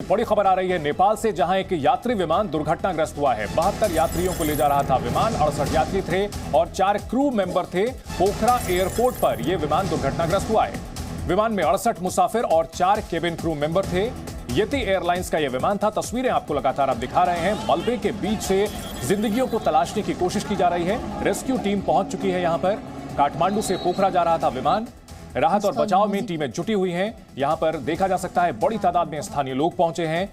बड़ी खबर आ रही है नेपाल से, जहां एक यात्री विमान दुर्घटनाग्रस्त हुआ है। 72 यात्रियों को ले जा रहा था विमान, 68 यात्री थे और 4 क्रू मेंबर थे। पोखरा एयरपोर्ट पर यह विमान दुर्घटनाग्रस्त हुआ है। विमान में 68 मुसाफिर और 4 केबिन क्रू मेंबर थे। यति एयरलाइंस का यह विमान था। तस्वीरें आपको लगातार आप दिखा रहे हैं। मलबे के बीच से जिंदगियों को तलाशने की कोशिश की जा रही है। रेस्क्यू टीम पहुंच चुकी है। यहां पर काठमांडू से पोखरा जा रहा था विमान। राहत और बचाव में टीमें जुटी हुई हैं। यहां पर देखा जा सकता है बड़ी तादाद में स्थानीय लोग पहुंचे हैं।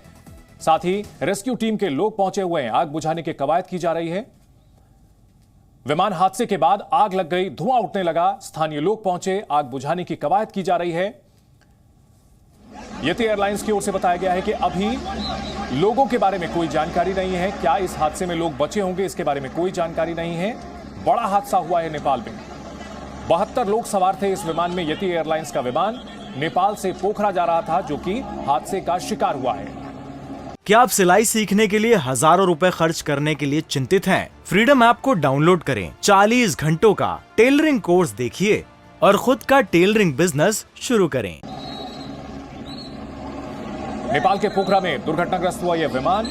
साथ ही रेस्क्यू टीम के लोग पहुंचे हुए हैं। आग बुझाने की कवायद की जा रही है। विमान हादसे के बाद आग लग गई, धुआं उठने लगा। स्थानीय लोग पहुंचे, आग बुझाने की कवायद की जा रही है। यति एयरलाइंस की ओर से बताया गया है कि अभी लोगों के बारे में कोई जानकारी नहीं है। क्या इस हादसे में लोग बचे होंगे, इसके बारे में कोई जानकारी नहीं है। बड़ा हादसा हुआ है नेपाल में। 72 लोग सवार थे इस विमान में। यति एयरलाइंस का विमान नेपाल से पोखरा जा रहा था, जो कि हादसे का शिकार हुआ है। क्या आप सिलाई सीखने के लिए हजारों रुपए खर्च करने के लिए चिंतित हैं? फ्रीडम ऐप को डाउनलोड करें, 40 घंटों का टेलरिंग कोर्स देखिए और खुद का टेलरिंग बिजनेस शुरू करें। नेपाल के पोखरा में दुर्घटनाग्रस्त हुआ यह विमान।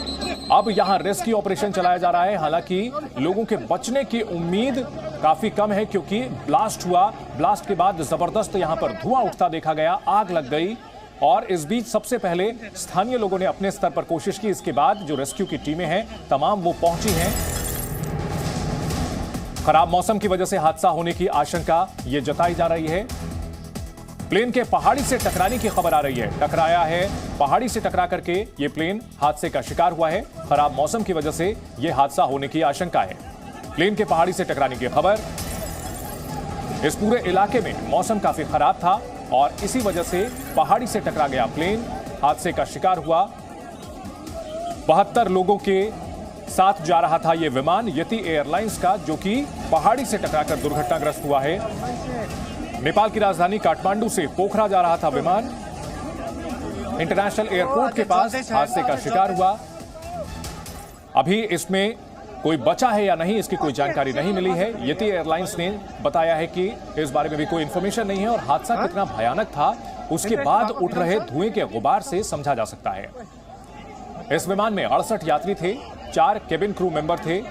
अब यहां रेस्क्यू ऑपरेशन चलाया जा रहा है। हालांकि लोगों के बचने की उम्मीद काफी कम है, क्योंकि ब्लास्ट हुआ। ब्लास्ट के बाद जबरदस्त यहां पर धुआं उठता देखा गया, आग लग गई। और इस बीच सबसे पहले स्थानीय लोगों ने अपने स्तर पर कोशिश की। इसके बाद जो रेस्क्यू की टीमें हैं तमाम वो पहुंची हैं। खराब मौसम की वजह से हादसा होने की आशंका ये जताई जा रही है। प्लेन के पहाड़ी से टकराने की खबर आ रही है। टकराया है, पहाड़ी से टकरा करके ये प्लेन हादसे का शिकार हुआ है। खराब मौसम की वजह से यह हादसा होने की आशंका है। प्लेन के पहाड़ी से टकराने की खबर। इस पूरे इलाके में मौसम काफी खराब था और इसी वजह से पहाड़ी से टकरा गया प्लेन, हादसे का शिकार हुआ। 72 लोगों के साथ जा रहा था यह विमान यति एयरलाइंस का, जो कि पहाड़ी से टकराकर दुर्घटनाग्रस्त हुआ है। नेपाल की राजधानी काठमांडू से पोखरा जा रहा था विमान। इंटरनेशनल एयरपोर्ट के पास हादसे का शिकार हुआ। अभी इसमें कोई बचा है या नहीं, इसकी कोई जानकारी नहीं मिली है। यति एयरलाइंस ने बताया है कि इस बारे में भी कोई इंफॉर्मेशन नहीं है और हादसा कितना भयानक था उसके बाद उठ रहे धुएं के गुबार से समझा जा सकता है। इस विमान में 68 यात्री थे, 4 केबिन क्रू मेंबर थे।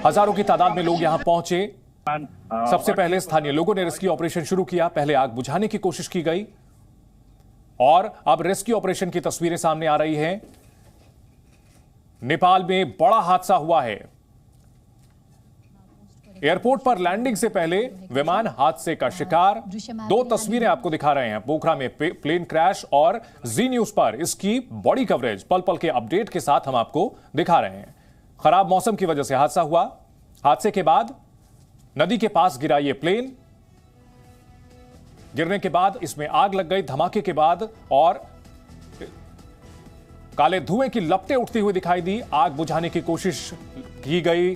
हजारों की तादाद में लोग यहां पहुंचे। सबसे पहले स्थानीय लोगों ने रेस्क्यू ऑपरेशन शुरू किया। पहले आग बुझाने की कोशिश की गई और अब रेस्क्यू ऑपरेशन की तस्वीरें सामने आ रही हैं। नेपाल में बड़ा हादसा हुआ है। एयरपोर्ट पर लैंडिंग से पहले विमान हादसे का शिकार। 2 तस्वीरें आपको दिखा रहे हैं। पोखरा में प्लेन क्रैश और जी न्यूज पर इसकी बड़ी कवरेज, पल पल के अपडेट के साथ हम आपको दिखा रहे हैं। खराब मौसम की वजह से हादसा हुआ। हादसे के बाद नदी के पास गिरा यह प्लेन। गिरने के बाद इसमें आग लग गई धमाके के बाद और काले धुएं की लपटें उठती हुई दिखाई दी। आग बुझाने की कोशिश की गई।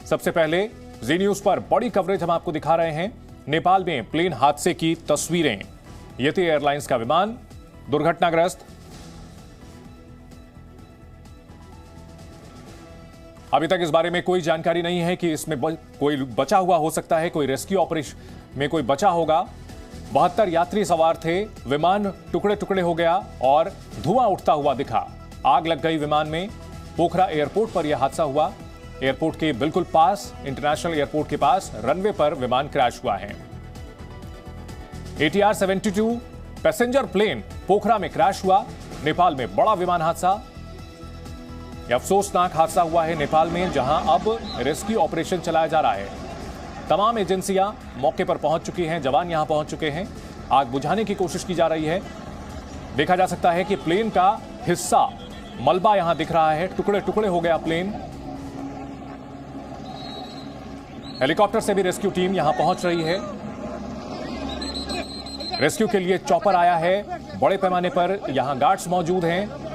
सबसे पहले जी न्यूज पर बड़ी कवरेज हम आपको दिखा रहे हैं। नेपाल में प्लेन हादसे की तस्वीरें। यति एयरलाइंस का विमान दुर्घटनाग्रस्त। अभी तक इस बारे में कोई जानकारी नहीं है कि इसमें कोई बचा हुआ हो सकता है, कोई रेस्क्यू ऑपरेशन में कोई बचा होगा। 72 यात्री सवार थे। विमान टुकड़े टुकड़े हो गया और धुआं उठता हुआ दिखा। आग लग गई विमान में। पोखरा एयरपोर्ट पर यह हादसा हुआ। एयरपोर्ट के बिल्कुल पास, इंटरनेशनल एयरपोर्ट के पास रनवे पर विमान क्रैश हुआ है। ATR 72 पैसेंजर प्लेन पोखरा में क्रैश हुआ। नेपाल में बड़ा विमान हादसा। यह अफसोसनाक हादसा हुआ है नेपाल में, जहां अब रेस्क्यू ऑपरेशन चलाया जा रहा है। तमाम एजेंसियां मौके पर पहुंच चुकी हैं, जवान यहां पहुंच चुके हैं। आग बुझाने की कोशिश की जा रही है। देखा जा सकता है कि प्लेन का हिस्सा, मलबा यहां दिख रहा है, टुकड़े टुकड़े हो गया प्लेन। हेलीकॉप्टर से भी रेस्क्यू टीम यहां पहुंच रही है। रेस्क्यू के लिए चॉपर आया है। बड़े पैमाने पर यहां गार्ड्स मौजूद हैं।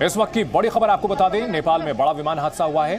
इस वक्त की बड़ी खबर आपको बता दें, नेपाल में बड़ा विमान हादसा हुआ है।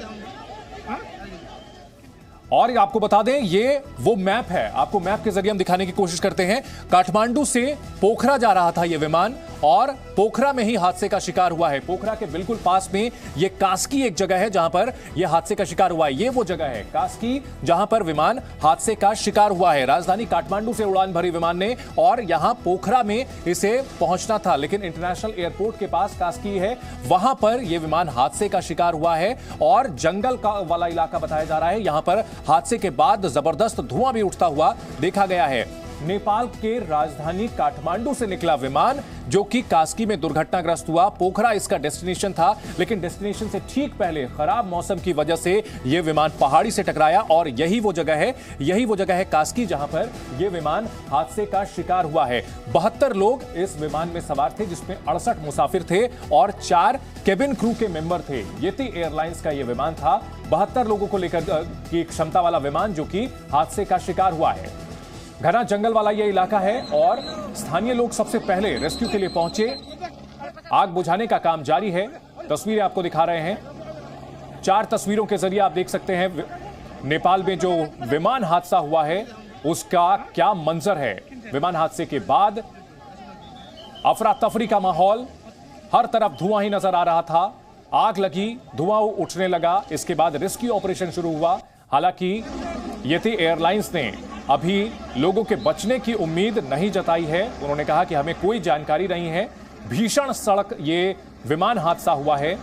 और आपको बता दें, ये वो मैप है, आपको मैप के जरिए हम दिखाने की कोशिश करते हैं। काठमांडू से पोखरा जा रहा था यह विमान और पोखरा में ही हादसे का शिकार हुआ है। पोखरा के बिल्कुल पास में ये कास्की एक जगह है जहां पर यह हादसे का शिकार हुआ है। ये वो जगह है कास्की जहां पर विमान हादसे का शिकार हुआ है। राजधानी काठमांडू से उड़ान भरी विमान ने और यहां पोखरा में इसे पहुंचना था, लेकिन इंटरनेशनल एयरपोर्ट के पास कास्की है, वहां पर यह विमान हादसे का शिकार हुआ है और जंगल का वाला इलाका बताया जा रहा है। यहां पर हादसे के बाद जबरदस्त धुआं भी उठता हुआ देखा गया है। नेपाल के राजधानी काठमांडू से निकला विमान जो कि कास्की में दुर्घटनाग्रस्त हुआ। पोखरा इसका डेस्टिनेशन था, लेकिन डेस्टिनेशन से ठीक पहले खराब मौसम की वजह से यह विमान पहाड़ी से टकराया और यही वो जगह है कास्की जहां पर यह विमान हादसे का शिकार हुआ है। 72 लोग इस विमान में सवार थे, जिसमें 68 मुसाफिर थे और 4 केबिन क्रू के मेंबर थे। येती एयरलाइंस का यह विमान था, 72 लोगों को लेकर की क्षमता वाला विमान जो कि हादसे का शिकार हुआ है। घना जंगल वाला यह इलाका है और स्थानीय लोग सबसे पहले रेस्क्यू के लिए पहुंचे। आग बुझाने का काम जारी है। तस्वीरें आपको दिखा रहे हैं। 4 तस्वीरों के जरिए आप देख सकते हैं नेपाल में जो विमान हादसा हुआ है उसका क्या मंजर है। विमान हादसे के बाद अफरा तफरी का माहौल, हर तरफ धुआं ही नजर आ रहा था। आग लगी, धुआं उठने लगा, इसके बाद रेस्क्यू ऑपरेशन शुरू हुआ। हालांकि येती एयरलाइंस ने अभी लोगों के बचने की उम्मीद नहीं जताई है। उन्होंने कहा कि हमें कोई जानकारी नहीं है। भीषण सड़क ये विमान हादसा हुआ है।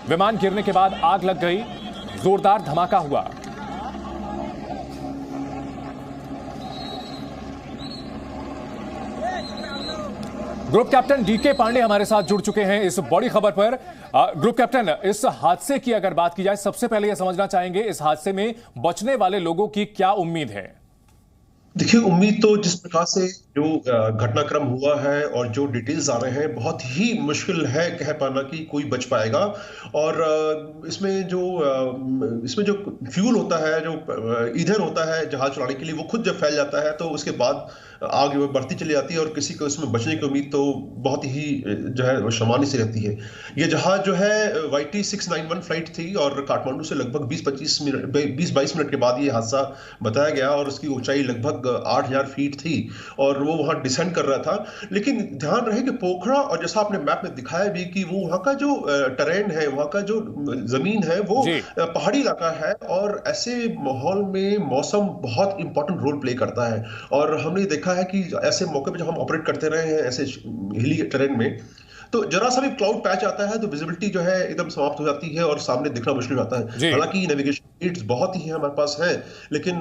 विमान गिरने के बाद आग लग गई, जोरदार धमाका हुआ। ग्रुप कैप्टन डीके पांडे हमारे साथ जुड़ चुके हैं इस बड़ी खबर पर। ग्रुप कैप्टन, इस हादसे की अगर बात की जाए, सबसे पहले यह समझना चाहेंगे इस हादसे में बचने वाले लोगों की क्या उम्मीद है? देखिए, उम्मीद तो जिस प्रकार से जो घटनाक्रम हुआ है और जो डिटेल्स आ रहे हैं, बहुत ही मुश्किल है कह पाना कि कोई बच पाएगा। और इसमें जो फ्यूल होता है, जो ईंधन होता है जहाज चलाने के लिए, वो खुद जब फैल जाता है तो उसके बाद आग बढ़ती चली जाती है और किसी को इसमें बचने की उम्मीद तो बहुत ही जो है सामान्य सी रहती है। ये जहाज जो है YT 691 फ्लाइट थी और काठमांडू से लगभग 20-22 मिनट के बाद ये हादसा बताया गया और उसकी ऊंचाई लगभग 8000 फीट थी और वो वहां डिसेंड कर रहा था। लेकिन ध्यान रहे कि पोखरा, और जैसा आपने मैप में दिखाया भी, कि वो वहां का जो टेरेन है, वहां का जो जमीन है, वो पहाड़ी इलाका है और ऐसे माहौल में मौसम बहुत इंपॉर्टेंट रोल प्ले करता है। और हमने देखा है कि ऐसे मौके पे जब हम ऑपरेट करते रहे हैं ऐसे हिली टेरेन में, तो जरा सा भी क्लाउड पैच आता है तो विजिबिलिटी जो है एकदम समाप्त हो जाती है और सामने दिखना मुश्किल होता है। हालांकि नेविगेशन एड्स बहुत ही हमारे पास है, लेकिन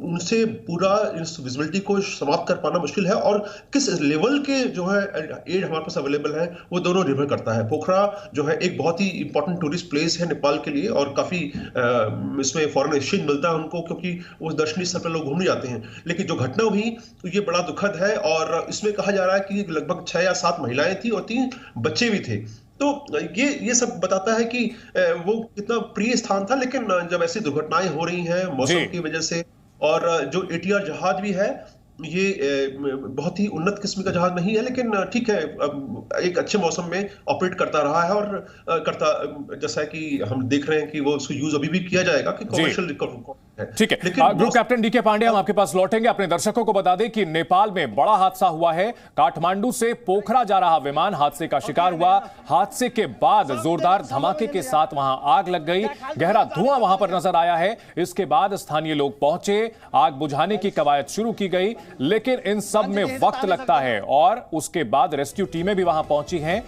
उनसे पूरा इस विजिबिलिटी को समाप्त कर पाना मुश्किल है। और किस लेवल के जो है एड हमारे पास अवेलेबल है, वो दोनों निर्भर करता है। पोखरा जो है एक बहुत ही इंपॉर्टेंट टूरिस्ट प्लेस है नेपाल के लिए और काफी इसमें फॉरेन एक्सचेंज मिलता है उनको, क्योंकि वो दर्शनीय स्थल पर लोग घूमने जाते हैं। लेकिन जो घटना हुई तो ये बड़ा दुखद है और इसमें कहा जा रहा है कि लगभग 6 या 7 महिलाएं थी और 3 बच्चे भी थे। तो ये सब बताता है कि वो कितना प्रिय स्थान था। लेकिन जब ऐसी दुर्घटनाएं हो रही हैं मौसम की वजह से, और जो ATR जहाज भी है, ये बहुत ही उन्नत किस्म का जहाज नहीं है, लेकिन ठीक है, एक अच्छे मौसम में ऑपरेट करता रहा है और जैसा कि हम देख रहे हैं कि वो उसको यूज अभी भी किया जाएगा कि कमर्शियल है। ठीक है, ग्रुप कैप्टन डीके पांडे, हम आपके पास लौटेंगे। अपने दर्शकों को बता दें कि नेपाल में बड़ा हादसा हुआ है। काठमांडू से पोखरा जा रहा विमान हादसे का शिकार हुआ। हादसे के बाद जोरदार धमाके के साथ वहां आग लग गई, गहरा धुआं वहां पर नजर आया है। इसके बाद स्थानीय लोग पहुंचे, आग बुझाने की कवायद शुरू की गई, लेकिन इन सब में वक्त लगता है और उसके बाद रेस्क्यू टीमें भी वहां पहुंची हैं।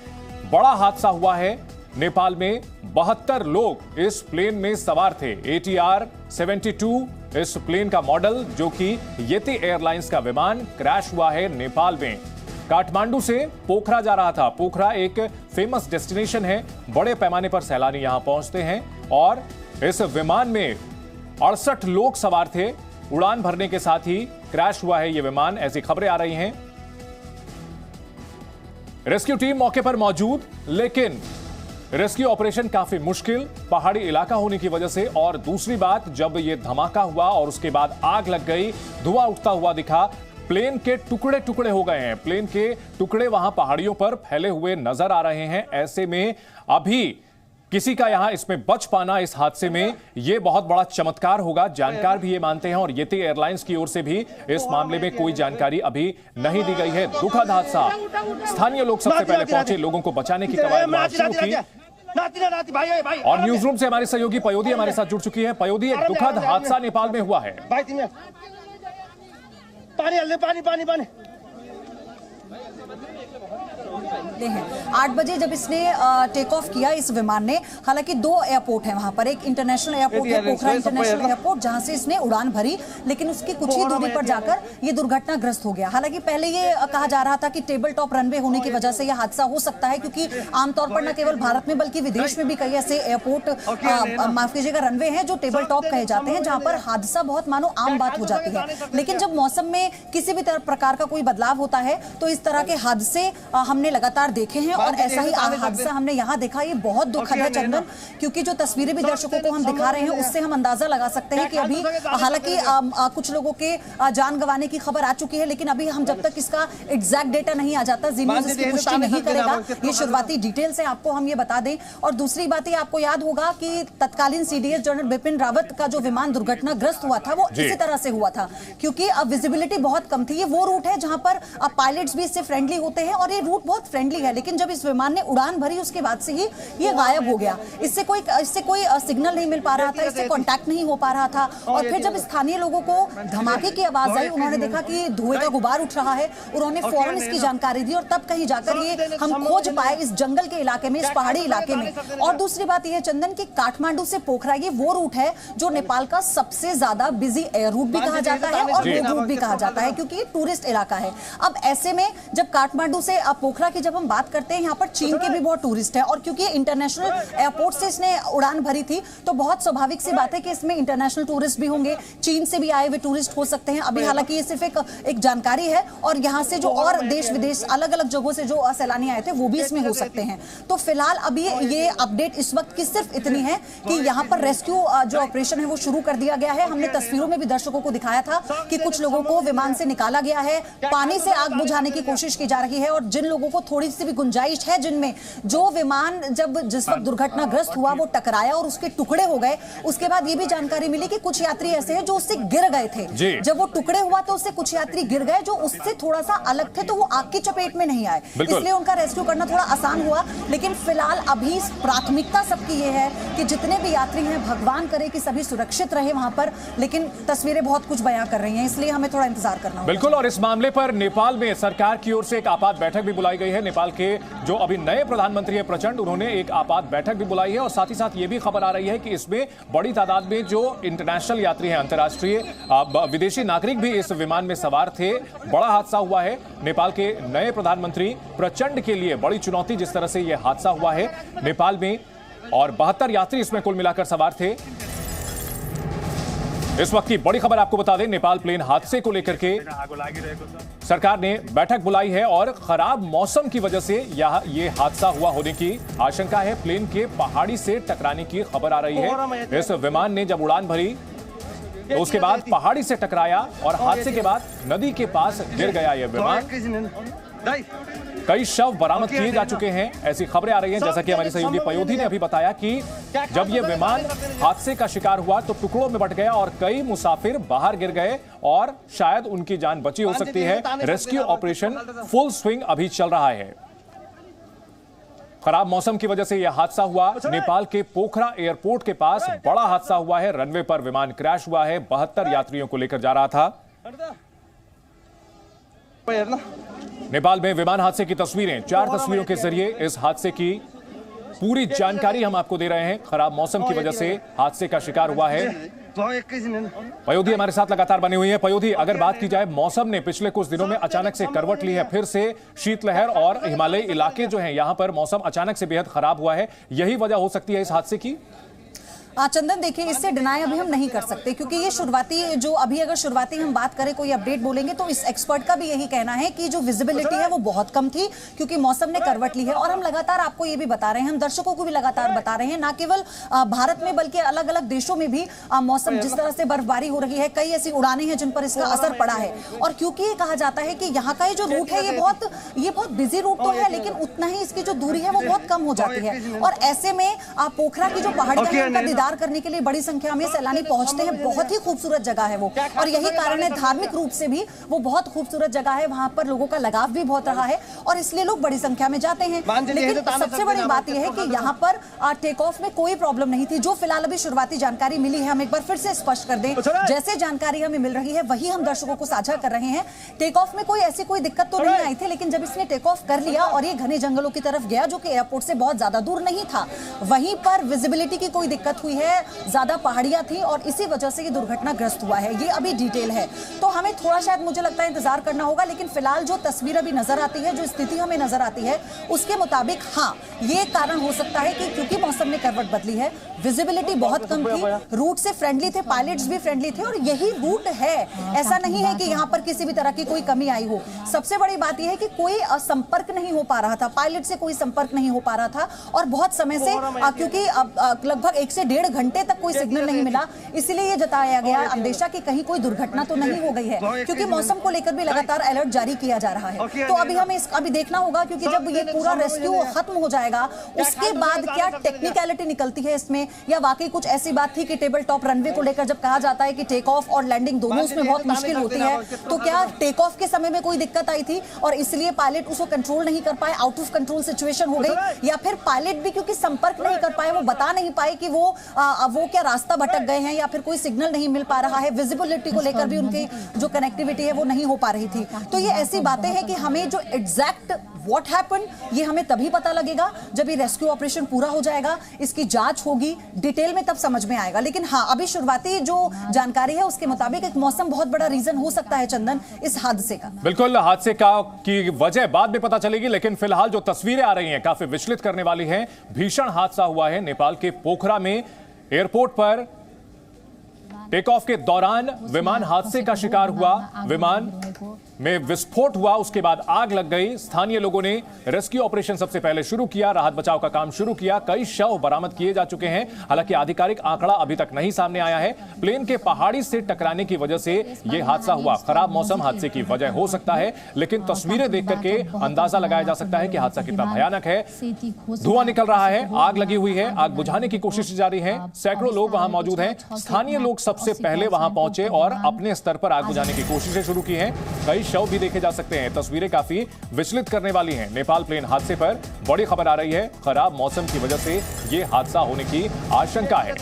बड़ा हादसा हुआ है नेपाल में। 72 लोग इस प्लेन में सवार थे। ATR 72 इस प्लेन का मॉडल, जो कि येती एयरलाइंस का विमान क्रैश हुआ है नेपाल में। काठमांडू से पोखरा जा रहा था। पोखरा एक फेमस डेस्टिनेशन है, बड़े पैमाने पर सैलानी यहां पहुंचते हैं और इस विमान में 68 लोग सवार थे। उड़ान भरने के साथ ही क्रैश हुआ है यह विमान, ऐसी खबरें आ रही हैं। रेस्क्यू टीम मौके पर मौजूद, लेकिन रेस्क्यू ऑपरेशन काफी मुश्किल पहाड़ी इलाका होने की वजह से। और दूसरी बात, जब यह धमाका हुआ और उसके बाद आग लग गई, धुआं उठता हुआ दिखा, प्लेन के टुकड़े टुकड़े हो गए हैं। प्लेन के टुकड़े वहां पहाड़ियों पर फैले हुए नजर आ रहे हैं। ऐसे में अभी किसी का यहां इसमें बच पाना इस हादसे में यह बहुत बड़ा चमत्कार होगा। जानकार भी ये मानते हैं और येती एयरलाइंस की ओर से भी इस मामले में कोई जानकारी अभी नहीं दी गई है। दुखद हादसा। स्थानीय लोग सबसे पहले पहुंचे, लोगों को बचाने की कवायद शुरू की। और न्यूज रूम से हमारे सहयोगी पयोधी हमारे साथ जुड़ चुकी है। पयोधी, एक दुखद हादसा नेपाल में हुआ है। पानी 8 बजे जब इसने टेक ऑफ किया इस विमान ने, हालांकि 2 एयरपोर्ट है वहां पर, एक इंटरनेशनल एयरपोर्ट है पोखरा इंटरनेशनल एयरपोर्ट जहां से इसने उड़ान भरी, लेकिन उसकी कुछ ही दूरी पर जाकर ये दुर्घटनाग्रस्त हो गया। हालांकि पहले ये कहा जा रहा था कि टेबल टॉप रनवे होने की वजह से यह हादसा हो सकता है, क्योंकि आमतौर पर न केवल भारत में बल्कि विदेश में भी कई ऐसे एयरपोर्ट, माफ कीजिएगा, रनवे हैं जो टेबल टॉप कहे जाते हैं, जहां पर हादसा बहुत मानो आम बात हो जाती है। लेकिन जब मौसम में किसी भी प्रकार का कोई बदलाव होता है तो इस तरह के हादसे हमने लगातार देखे हैं और ऐसा ही हादसा हमने यहाँ देखा। ये बहुत दुखद है चंदन, क्योंकि जो तस्वीरें भी दर्शकों को हम दिखा रहे हैं उससे हम अंदाजा लगा सकते हैं कि अभी हालांकि कुछ लोगों के जान गंवाने की खबर आ चुकी है, लेकिन अभी हम जब तक इसका एग्जैक्ट डेटा नहीं आ जाता, जी न्यूज़ इसकी पुष्टि नहीं करेगा। ये शुरुआती डिटेल्स है, आपको हम ये बता दें। और दूसरी बात, ये आपको याद होगा कि तत्कालीन सीडीएस जनरल बिपिन रावत का जो विमान दुर्घटनाग्रस्त हुआ था वो इसी तरह से हुआ था, क्योंकि अब विजिबिलिटी बहुत कम थी। ये वो रूट है जहां पर पायलट्स भी इससे फ्रेंडली होते हैं और ये रूट बहुत फ्रेंडली है, लेकिन जब इस विमान ने उड़ान भरी उसके बाद से ही ये गायब हो गया। इससे कोई सिग्नल नहीं मिल पा रहा था, इससे कांटेक्ट नहीं हो पा रहा था। और फिर जब स्थानीय लोगों को धमाके की आवाज आई, उन्होंने देखा कि धुएं का गुबार उठ रहा है, उन्होंने फौरन इसकी जानकारी दी और तब कहीं जाकर ये हम खोज पाए इस जंगल के इलाके में, इस पहाड़ी इलाके में। और दूसरी बात यह है चंदन की काठमांडू से पोखरा ये वो रूट है जो नेपाल का सबसे ज्यादा बिजी एयर रूट भी कहा जाता है और रोड रूट भी कहा जाता है, क्योंकि टूरिस्ट इलाका है। अब ऐसे में जब काठमांडू से पोखरा की जब हम बात करते हैं, यहाँ पर चीन के भी बहुत टूरिस्ट हैं और क्योंकि इंटरनेशनल एयरपोर्ट से इसने उड़ान भरी थी तो बहुत स्वाभाविक सी बात है कि इसमें इंटरनेशनल टूरिस्ट भी होंगे, चीन से भी आए हुए टूरिस्ट हो सकते हैं। अभी हालांकि ये सिर्फ एक जानकारी है और यहाँ से जो और देश विदेश अलग अलग जगहों से जो सैलानी आए थे वो भी इसमें हो सकते हैं। तो फिलहाल अभी ये अपडेट इस वक्त की सिर्फ इतनी है कि यहाँ पर रेस्क्यू जो ऑपरेशन है वो शुरू कर दिया गया है। हमने तस्वीरों में भी दर्शकों को दिखाया था कि कुछ लोगों को विमान से निकाला गया है, पानी से आग बुझाने की कोशिश की जा रही है और जिन लोगों को थोड़ी सी भी गुंजाइश है, जिनमें जो विमान जिस वक्त दुर्घटनाग्रस्त हुआ वो टकराया और उसके टुकड़े हो गए, उसके बाद ये भी जानकारी मिली कि कुछ यात्री ऐसे हैं जो उससे गिर गए थे। जब वो टुकड़े हुआ तो उससे कुछ यात्री गिर गए जो उससे थोड़ा सा अलग थे, तो वो आग की चपेट में नहीं आए, इसलिए उनका रेस्क्यू करना थोड़ा आसान हुआ। लेकिन फिलहाल अभी प्राथमिकता सबकी ये है कि जितने भी यात्री हैं भगवान करे कि सभी सुरक्षित रहे वहां पर, लेकिन तस्वीरें बहुत कुछ बयां कर रही हैं, इसलिए हमें थोड़ा इंतजार करना होगा। बिल्कुल, और इस मामले पर नेपाल में सरकार की ओर से एक आपात बैठक भी बुलाई गई है। नेपाल के जो अभी नए प्रधानमंत्री है प्रचंड, उन्होंने एक आपात बैठक भी बुलाई है और साथ ही साथ ये भी खबर आ रही है कि इसमें बड़ी तादाद में जो इंटरनेशनल यात्री हैं, अंतर्राष्ट्रीय विदेशी नागरिक भी इस विमान में सवार थे। बड़ा हादसा हुआ है। नेपाल के नए प्रधानमंत्री प्रचंड के लिए बड़ी चुनौती जिस तरह से यह हादसा हुआ है नेपाल में, और 72 यात्री इसमें कुल मिलाकर सवार थे। इस वक्त की बड़ी खबर आपको बता दें, नेपाल प्लेन हादसे को लेकर के सरकार ने बैठक बुलाई है और खराब मौसम की वजह से ये हादसा हुआ होने की आशंका है। प्लेन के पहाड़ी से टकराने की खबर आ रही है। इस विमान ने जब उड़ान भरी तो उसके बाद पहाड़ी से टकराया और हादसे के बाद नदी के पास गिर गया यह विमान। कई शव बरामद किए जा चुके हैं, ऐसी खबरें आ रही हैं। जैसा कि हमारे सहयोगी पयोधी ने अभी बताया कि जब यह विमान हादसे का शिकार हुआ तो टुकड़ों में बंट गया और कई मुसाफिर बाहर गिर गए और शायद उनकी जान बची हो सकती है। रेस्क्यू ऑपरेशन फुल स्विंग अभी चल रहा है। खराब मौसम की वजह से यह हादसा हुआ। नेपाल के पोखरा एयरपोर्ट के पास बड़ा हादसा हुआ है। रनवे पर विमान क्रैश हुआ है। 72 यात्रियों को लेकर जा रहा था। नेपाल में विमान हादसे की तस्वीरें, 4 तस्वीरों के जरिए इस हादसे की पूरी जानकारी हम आपको दे रहे हैं। खराब मौसम की वजह से हादसे का शिकार हुआ है। पयोधी हमारे साथ लगातार बनी हुई है। पयोधी, अगर बात की जाए, मौसम ने पिछले कुछ दिनों में अचानक से करवट ली है, फिर से शीतलहर और हिमालयी इलाके जो हैं यहां पर मौसम अचानक से बेहद खराब हुआ है। यही वजह हो सकती है इस हादसे की? चंदन देखिए, इससे डिनाई अभी हम नहीं कर सकते क्योंकि ये शुरुआती जो अभी अगर शुरुआती हम बात करें कोई अपडेट बोलेंगे तो इस एक्सपर्ट का भी यही कहना है कि जो विजिबिलिटी है वो बहुत कम थी क्योंकि मौसम ने करवट ली है। और हम लगातार आपको ये भी बता रहे हैं, हम दर्शकों को भी लगातार बता रहे हैं, ना केवल भारत में बल्कि अलग अलग देशों में भी मौसम जिस तरह से बर्फबारी हो रही है, कई ऐसी उड़ानें हैं जिन पर इसका असर पड़ा है। और क्योंकि ये कहा जाता है कि यहाँ का ये जो रूट है ये बहुत बिजी रूट तो है, लेकिन उतना ही इसकी जो दूरी है वो बहुत कम हो जाती है। और ऐसे में पोखरा की जो पहाड़ियां हैं उनका दीदार करने के लिए बड़ी संख्या में सैलानी पहुंचते हैं। बहुत ही खूबसूरत जगह है वो, और यही कारण है धार्मिक रूप से भी वो बहुत खूबसूरत जगह है। वहां पर लोगों का लगाव भी बहुत रहा है और इसलिए लोग बड़ी संख्या में जाते हैं। लेकिन सबसे बड़ी बात यह है कि यहाँ पर टेक ऑफ में कोई प्रॉब्लम नहीं थी। जो फिलहाल अभी शुरुआती जानकारी मिली है, हम एक बार फिर से स्पष्ट कर दें, जैसे जानकारी हमें मिल रही है वही हम दर्शकों को साझा कर रहे हैं। टेक ऑफ में कोई ऐसी कोई दिक्कत तो नहीं आई थी, लेकिन जब इसने टेक ऑफ कर लिया और ये घने जंगलों की तरफ गया जो कि एयरपोर्ट से बहुत ज्यादा दूर नहीं था, वहीं पर विजिबिलिटी की कोई दिक्कत हुई है, ज्यादा पहाड़ियां थी और इसी वजह से ये दुर्घटनाग्रस्त हुआ है। ये अभी डिटेल है, तो हमें थोड़ा शायद मुझे लगता है इंतजार करना होगा। लेकिन फिलहाल जो तस्वीर अभी नजर आती है, जो स्थिति हमें नजर आती है, उसके मुताबिक हाँ, ये कारण हो सकता है कि क्योंकि मौसम ने करवट बदली है, विजिबिलिटी बहुत कम थी, रूट से फ्रेंडली थे, पायलट्स भी फ्रेंडली थे और यही रूट है। ऐसा नहीं है कि यहाँ पर किसी भी तरह की कोई कमी आई हो। सबसे बड़ी बात यह है कि कोई संपर्क नहीं हो पा रहा था, पायलट से कोई संपर्क नहीं हो पा रहा था और बहुत समय से क्योंकि लगभग 1 से 1.5 घंटे तक कोई सिग्नल नहीं मिला, इसलिए ये जताया गया अंदेशा कि कहीं कोई दुर्घटना तो नहीं हो गई है, क्योंकि मौसम को लेकर भी लगातार अलर्ट जारी किया जा रहा है। तो अभी हमें अभी देखना होगा, क्योंकि जब ये पूरा रेस्क्यू खत्म हो जाएगा उसके बाद क्या टेक्निकलिटी निकलती है इसमें, या वाकई कुछ ऐसी बात थी कि टेबल टॉप रनवे को लेकर जब कहा जाता है कि टेक ऑफ और लैंडिंग दोनों उसमें बहुत मुश्किल होती है, तो क्या टेक ऑफ के समय में कोई दिक्कत आई थी और इसलिए पायलट उसको कंट्रोल नहीं कर पाए, आउट ऑफ कंट्रोल सिचुएशन हो गई, या फिर पायलट भी क्योंकि संपर्क नहीं कर पाए, वो बता नहीं पाए कि वो क्या रास्ता भटक गए हैं या फिर कोई सिग्नल नहीं मिल पा रहा है, विजिबिलिटी को लेकर भी उनकी जो कनेक्टिविटी है वो नहीं हो पा रही थी। तो ये ऐसी बातें हैं कि हमें जो एग्जैक्ट व्हाट हैपन ये हमें तभी पता लगेगा जब ये रेस्क्यू ऑपरेशन पूरा हो जाएगा, इसकी जांच होगी डिटेल में, तब समझ में आएगा। लेकिन हाँ, अभी शुरुआती जो जानकारी है उसके मुताबिक एक मौसम बहुत बड़ा रीजन हो सकता है चंदन इस हादसे का। बिल्कुल, हादसे की वजह बाद में पता चलेगी, लेकिन फिलहाल जो तस्वीरें आ रही हैं काफी विचलित करने वाली हैं। भीषण हादसा हुआ है नेपाल के पोखरा में, एयरपोर्ट पर टेक ऑफ के दौरान विमान हादसे का शिकार हुआ, विमान में विस्फोट हुआ, उसके बाद आग लग गई। स्थानीय लोगों ने रेस्क्यू ऑपरेशन सबसे पहले शुरू किया, राहत बचाव का काम शुरू किया, कई शव बरामद किए जा चुके हैं। हालांकि आधिकारिक आंकड़ा अभी तक नहीं सामने आया है। प्लेन के पहाड़ी से टकराने की वजह से यह हादसा हुआ। खराब मौसम हादसे की वजह हो सकता है, लेकिन तस्वीरें देख करके अंदाजा लगाया जा सकता है कि हादसा कितना भयानक है। धुआं निकल रहा है, आग लगी हुई है, आग बुझाने की कोशिश जारी है। सैकड़ों लोग वहां मौजूद हैं। स्थानीय लोग सबसे पहले वहां पहुंचे और अपने स्तर पर आग बुझाने की कोशिशें शुरू की हैं। कई शव भी देखे जा सकते हैं। तस्वीरें काफी विचलित करने वाली हैं। नेपाल प्लेन हादसे पर बड़ी खबर आ रही है। खराब मौसम की वजह से यह हादसा होने की आशंका है।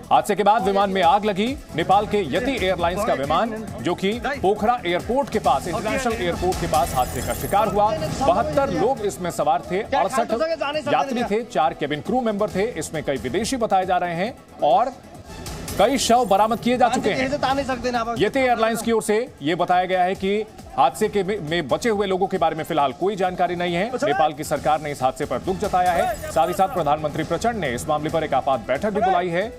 हादसे के बाद विमान में आग लगी। नेपाल के यति एयरलाइंस का विमान जो कि पोखरा एयरपोर्ट के पास, इंटरनेशनल एयरपोर्ट के पास हादसे का शिकार हुआ। 72 लोग इसमें सवार थे, 68 यात्री थे, 4 केबिन क्रू मेंबर थे। इसमें कई विदेशी बताए जा रहे हैं और कई शव बरामद किए जा चुके हैं। यति एयरलाइंस की ओर से यह बताया गया है कि हादसे के में बचे हुए लोगों के बारे में फिलहाल कोई जानकारी नहीं है। नेपाल की सरकार ने इस हादसे पर दुख जताया है। साथ ही साथ प्रधानमंत्री प्रचंड ने इस मामले पर एक आपात बैठक भी बुलाई है।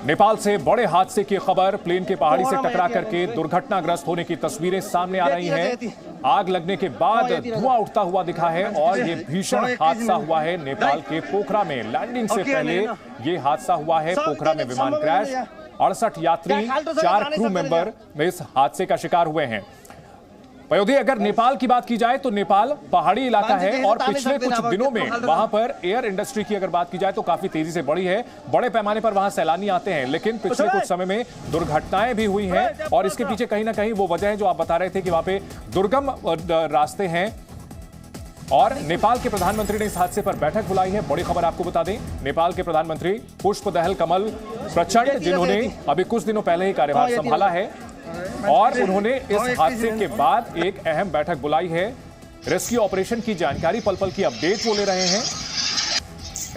नेपाल से बड़े हादसे की खबर, प्लेन के पहाड़ी से टकरा करके दुर्घटनाग्रस्त होने की तस्वीरें सामने आ रही हैं। आग लगने के बाद धुआं उठता हुआ दिखा है और ये भीषण हादसा हुआ है नेपाल के पोखरा में। लैंडिंग से पहले ये हादसा हुआ है पोखरा में, विमान क्रैश। 68 यात्री, 4 क्रू मेंबर इस हादसे का शिकार हुए हैं। पयोधी, अगर नेपाल की बात की जाए तो नेपाल पहाड़ी इलाका है और पिछले कुछ दिनों में वहां पर एयर इंडस्ट्री की अगर बात की जाए तो काफी तेजी से बढ़ी है। बड़े पैमाने पर वहां सैलानी आते हैं, लेकिन पिछले कुछ समय में दुर्घटनाएं भी हुई हैं और इसके पीछे कहीं ना कहीं वो वजह है जो आप बता रहे थे कि वहां पे दुर्गम रास्ते हैं। और नेपाल के प्रधानमंत्री ने इस हादसे पर बैठक बुलाई है। बड़ी खबर आपको बता दें, नेपाल के प्रधानमंत्री पुष्पदहल कमल प्रचंड, जिन्होंने अभी कुछ दिनों पहले ही कार्यभार संभाला है और उन्होंने इस हादसे के बाद एक अहम बैठक बुलाई है। रेस्क्यू ऑपरेशन की जानकारी, पल पल की अपडेट वो ले रहे हैं।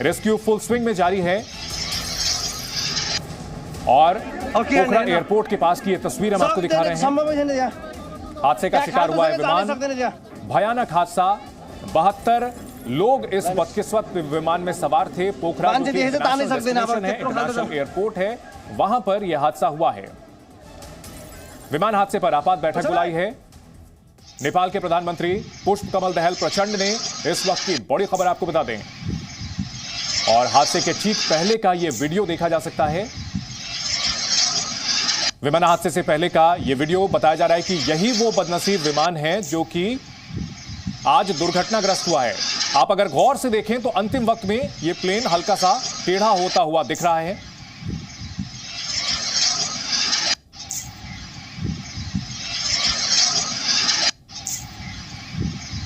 रेस्क्यू फुल स्विंग में जारी है और पोखरा एयरपोर्ट के पास की ये तस्वीर हम आपको दिखा रहे हैं। हादसे का शिकार हुआ है विमान, भयानक हादसा। 72 लोग इस बदकिस्मत विमान में सवार थे। पोखरा जो कि इंटरनेशनल एयरपोर्ट है, वहां पर यह हादसा हुआ है। विमान हादसे पर आपात बैठक बुलाई है। नेपाल के प्रधानमंत्री पुष्प कमल दहल प्रचंड ने इस वक्त की बड़ी खबर आपको बता दें, और हादसे के ठीक पहले का यह वीडियो देखा जा सकता है। विमान हादसे से पहले का यह वीडियो बताया जा रहा है कि यही वो बदनसीब विमान है जो कि आज दुर्घटनाग्रस्त हुआ है। आप अगर गौर से देखें तो अंतिम वक्त में यह प्लेन हल्का सा टेढ़ा होता हुआ दिख रहा है।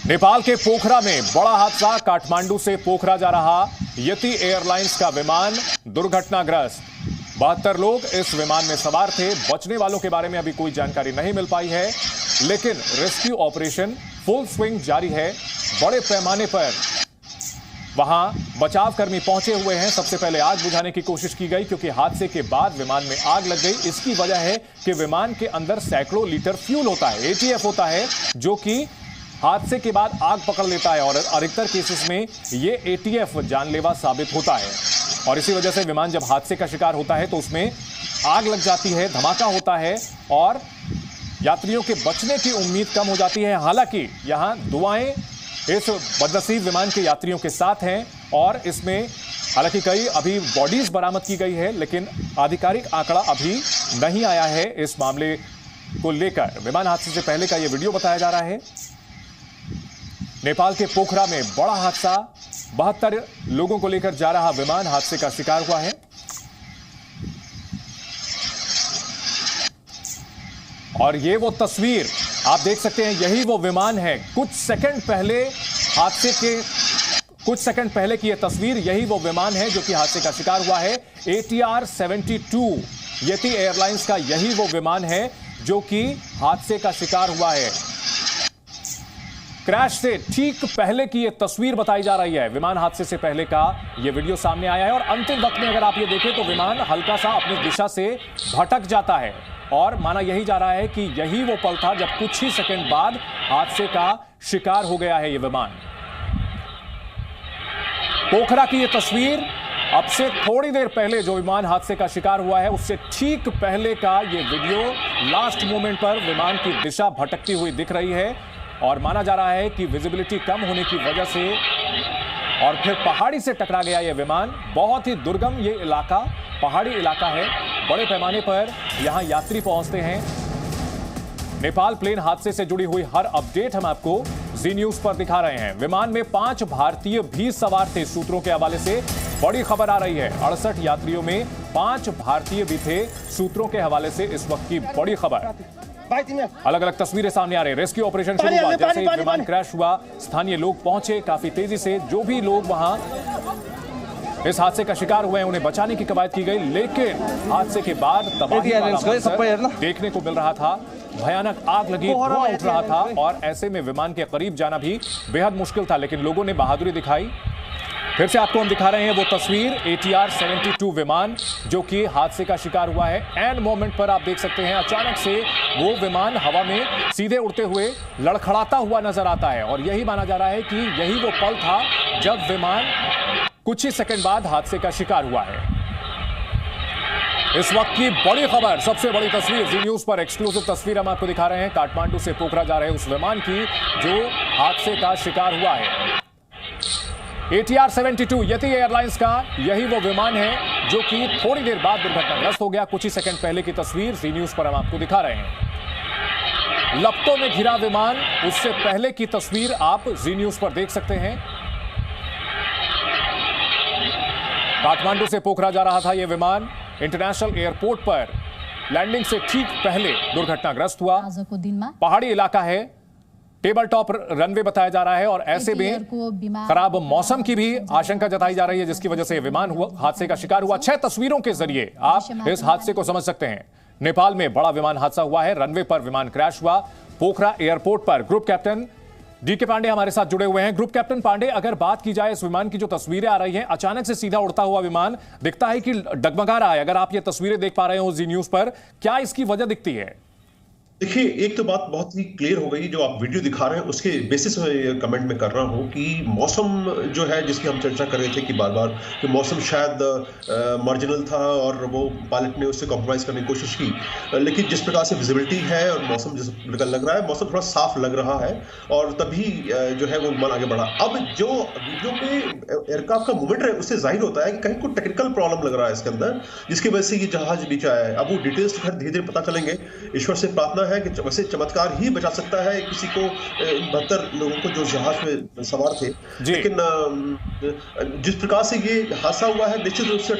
नेपाल के पोखरा में बड़ा हादसा। काठमांडू से पोखरा जा रहा यति एयरलाइंस का विमान दुर्घटनाग्रस्त। 72 लोग इस विमान में सवार थे। बचने वालों के बारे में अभी कोई जानकारी नहीं मिल पाई है, लेकिन रेस्क्यू ऑपरेशन फुल स्विंग जारी है। बड़े पैमाने पर वहां बचाव कर्मी पहुंचे हुए हैं। सबसे पहले आग बुझाने की कोशिश की गई, क्योंकि हादसे के बाद विमान में आग लग गई। इसकी वजह है कि विमान के अंदर सैकड़ों लीटर फ्यूल होता है, एटीएफ होता है, जो कि हादसे के बाद आग पकड़ लेता है, और अधिकतर केसेस में यह एटीएफ जानलेवा साबित होता है। और इसी वजह से विमान जब हादसे का शिकार होता है तो उसमें आग लग जाती है, धमाका होता है, और यात्रियों के बचने की उम्मीद कम हो जाती है। हालांकि यहां दुआएं इस बदनसीब विमान के यात्रियों के साथ हैं, और इसमें हालांकि कई अभी बॉडीज बरामद की गई है, लेकिन आधिकारिक आंकड़ा अभी नहीं आया है इस मामले को लेकर। विमान हादसे से पहले का यह वीडियो बताया जा रहा है। नेपाल के पोखरा में बड़ा हादसा। 72 लोगों को लेकर जा रहा विमान हादसे का शिकार हुआ है। और ये वो तस्वीर आप देख सकते हैं, यही वो विमान है। कुछ सेकंड पहले हादसे के कुछ सेकंड पहले की यह तस्वीर, यही वो विमान है जो कि हादसे का शिकार हुआ है। ATR 72 यति एयरलाइंस का यही वो विमान है जो कि हादसे का शिकार हुआ है। क्रैश से ठीक पहले की यह तस्वीर बताई जा रही है। विमान हादसे से पहले का यह वीडियो सामने आया है, और अंतिम वक्त में अगर आप ये देखें तो विमान हल्का सा अपनी दिशा से भटक जाता है, और माना यही जा रहा है कि यही वो पल था जब कुछ ही सेकंड बाद हादसे का शिकार हो गया है यह विमान। पोखरा की यह तस्वीर अब से थोड़ी देर पहले जो विमान हादसे का शिकार हुआ है उससे ठीक पहले का यह वीडियो। लास्ट मोमेंट पर विमान की दिशा भटकती हुई दिख रही है, और माना जा रहा है कि विजिबिलिटी कम होने की वजह से और फिर पहाड़ी से टकरा गया यह विमान। बहुत ही दुर्गम ये इलाका, पहाड़ी इलाका है। बड़े पैमाने पर यहां यात्री पहुंचते हैं। नेपाल प्लेन हादसे से जुड़ी हुई हर अपडेट हम आपको जी न्यूज पर दिखा रहे हैं। विमान में 5 भारतीय भी सवार थे। सूत्रों के हवाले से बड़ी खबर आ रही है। 68 यात्रियों में 5 भारतीय भी थे। सूत्रों के हवाले से इस वक्त की बड़ी खबर। अलग अलग तस्वीरें सामने आ रही है। रेस्क्यू ऑपरेशन शुरू हुआ जैसे ही विमान क्रैश हुआ। स्थानीय लोग पहुंचे काफी तेजी से। जो भी लोग वहां इस हादसे का शिकार हुए हैं उन्हें बचाने की कवायद की गई, लेकिन हादसे के बाद तबाही वाला मंजर देखने को मिल रहा था। भयानक आग लगी, धुआं उठ रहा था, और ऐसे में विमान के करीब जाना भी बेहद मुश्किल था, लेकिन लोगों ने बहादुरी दिखाई। फिर से आपको हम दिखा रहे हैं वो तस्वीर। ATR 72 विमान जो कि हादसे का शिकार हुआ है। एंड मोमेंट पर आप देख सकते हैं अचानक से वो विमान हवा में सीधे उड़ते हुए लड़खड़ाता हुआ नजर आता है, और यही माना जा रहा है कि यही वो पल था जब विमान कुछ ही सेकंड बाद हादसे का शिकार हुआ है। इस वक्त की बड़ी खबर, सबसे बड़ी तस्वीर जी न्यूज पर एक्सक्लूसिव तस्वीर हम आपको दिखा रहे हैं। काठमांडू से पोखरा जा रहे उस विमान की जो हादसे का शिकार हुआ है। ATR 72 यति एयरलाइंस का यही वो विमान है जो कि थोड़ी देर बाद दुर्घटनाग्रस्त हो गया। कुछ ही सेकंड पहले की तस्वीर जी न्यूज पर हम आपको दिखा रहे हैं। लपटों में घिरा विमान, उससे पहले की तस्वीर आप जी न्यूज पर देख सकते हैं। काठमांडू से पोखरा जा रहा था यह विमान। इंटरनेशनल एयरपोर्ट पर लैंडिंग से ठीक पहले दुर्घटनाग्रस्त हुआ। पहाड़ी इलाका है, टेबल टॉप रनवे बताया जा रहा है, और ऐसे में खराब मौसम की भी आशंका जताई जा रही है, जिसकी वजह से विमान हादसे का शिकार हुआ। 6 तस्वीरों के जरिए आप इस हादसे को समझ सकते हैं। नेपाल में बड़ा विमान हादसा हुआ है। रनवे पर विमान क्रैश हुआ। पोखरा एयरपोर्ट पर ग्रुप कैप्टन डीके पांडे हमारे साथ जुड़े हुए हैं। ग्रुप कैप्टन पांडे, अगर बात की जाए इस विमान की जो तस्वीरें आ रही हैं, अचानक से सीधा उड़ता हुआ विमान दिखता है कि डगमगा रहा है। अगर आप ये तस्वीरें देख पा रहे हो जी न्यूज पर, क्या इसकी वजह दिखती है? देखिए, एक तो बात बहुत ही क्लियर हो गई, जो आप वीडियो दिखा रहे हैं उसके बेसिस में कमेंट में कर रहा हूं कि मौसम जो है, जिसकी हम चर्चा कर रहे थे कि बार बार कि मौसम शायद मार्जिनल था और वो पायलट ने उससे कॉम्प्रोमाइज करने की कोशिश की, लेकिन जिस प्रकार से विजिबिलिटी है और मौसम जिस प्रकार लग रहा है, मौसम थोड़ा साफ लग रहा है और तभी जो है वो विमान आगे बढ़ा। अब जो वीडियो पे एयरक्राफ्ट का मूवमेंट है उससे जाहिर होता है कि कहीं कोई टेक्निकल प्रॉब्लम लग रहा है इसके अंदर, जिसकी वजह से ये जहाज नीचे आया है। अब वो डिटेल्स धीरे धीरे पता चलेंगे। ईश्वर से प्रार्थना है कि वैसे चमत्कार ही बचा सकता है किसी को, 72 लोगों को जो जहाज में सवार थे। लेकिन जिस प्रकार से ये हादसा हुआ है, निश्चित रूप से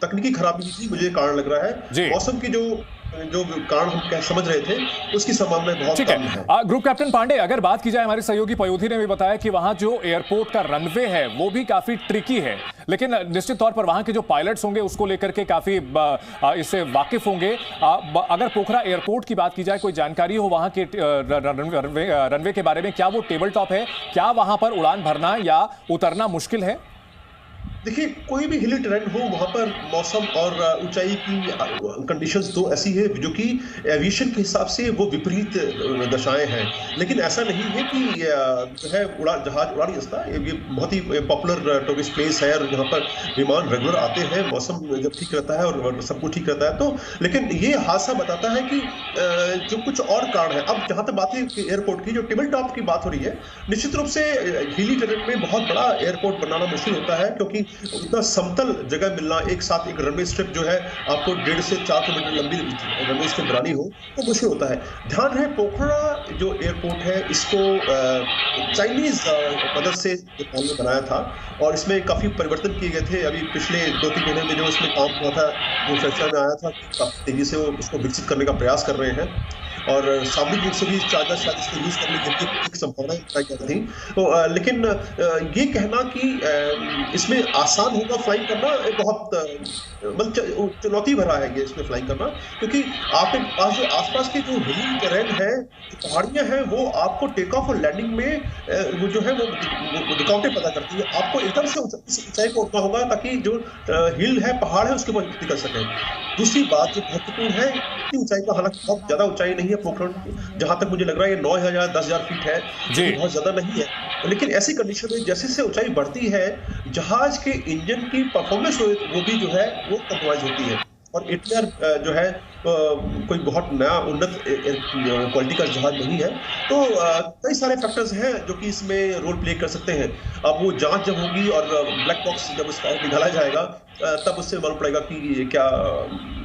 तकनीकी खराबी ही मुझे कारण लग रहा है। मौसम की जो कारण हम समझ रहे थे उसकी संभावना बहुत कम है। ग्रुप कैप्टन पांडे, अगर बात की जाए, हमारे सहयोगी पयोधी ने भी बताया कि वहां जो एयरपोर्ट का रनवे है वो भी काफी ट्रिकी है, लेकिन निश्चित तौर पर वहां के जो पायलट्स होंगे उसको लेकर के काफी इससे वाकिफ होंगे। अगर पोखरा एयरपोर्ट की बात की जाए, कोई जानकारी हो वहां के रनवे के बारे में? क्या वो टेबल टॉप है? क्या वहां पर उड़ान भरना या उतरना मुश्किल है? देखिए, कोई भी हिली टेरेन हो, वहां पर मौसम और ऊंचाई की कंडीशंस तो ऐसी है जो कि एविएशन के हिसाब से वो विपरीत दशाएं हैं। लेकिन ऐसा नहीं है कि जो है जहाज उड़ा नहीं सकता। ये बहुत ही पॉपुलर टूरिस्ट प्लेस है और यहाँ पर विमान रेगुलर आते हैं, मौसम जब ठीक रहता है और सब कुछ ठीक रहता है तो। लेकिन ये हादसा बताता है कि जो कुछ और कारण है। अब जहां तक बात है एयरपोर्ट की, जो टेबल टॉप की बात हो रही है, निश्चित रूप से हिली टेरेन में बहुत बड़ा एयरपोर्ट बनाना मुश्किल होता है, क्योंकि उतना समतल जगह मिलना, एक साथ एक रनवे स्ट्रिप जो है आपको 1.5 से 4 किलोमीटर लंबी रनवे स्ट्रिप बनानी हो तो मुश्किल होता है। ध्यान रहे, पोखरा जो एयरपोर्ट है इसको चाइनीज मदद से नेपाल ने बनाया था और इसमें काफी परिवर्तन किए गए थे। अभी पिछले 2-3 महीने में जो इसमें काम हुआ था, जो फैसला में आया था, काफी तेजी से वो उसको विकसित करने का प्रयास कर रहे हैं और सामूहिक रूप से भी शायद इसको यूज करने की एक संभावना बताई जाती थी। तो लेकिन ये कहना कि इसमें आसान होगा फ्लाइंग करना, बहुत चुनौती भरा है ये इसमें फ्लाइंग करना, क्योंकि आपके पास जो आसपास के जो हिली टेरेन है, पहाड़ियां हैं, वो आपको टेक ऑफ और लैंडिंग में वो जो है वो रुकावटें पैदा करती है। आपको एकदम से ऊंचाई को उठना होगा ताकि जो हिल है, पहाड़ है, उसके ऊपर निकल सके। दूसरी बात जो महत्वपूर्ण है, इतनी ऊंचाई का, हालांकि बहुत ज्यादा ऊंचाई नहीं है पोखरण, जहां तक मुझे लग रहा है ये 9,000 10,000 फीट है, बहुत ज्यादा नहीं है। लेकिन ऐसी कंडीशन में जैसे से ऊंचाई बढ़ती है, जहाज के इंजन की परफॉर्मेंस वो भी जो है वो कम्प्रोमाइज होती है। और ATR जो है कोई बहुत नया उन्नत क्वालिटी का जहाज नहीं है, तो कई सारे फैक्टर्स हैं जो कि इसमें रोल प्ले कर सकते हैं। अब वो जांच जब होगी और ब्लैक बॉक्स जब उसका निकाला जाएगा, तब उससे मालूम पड़ेगा कि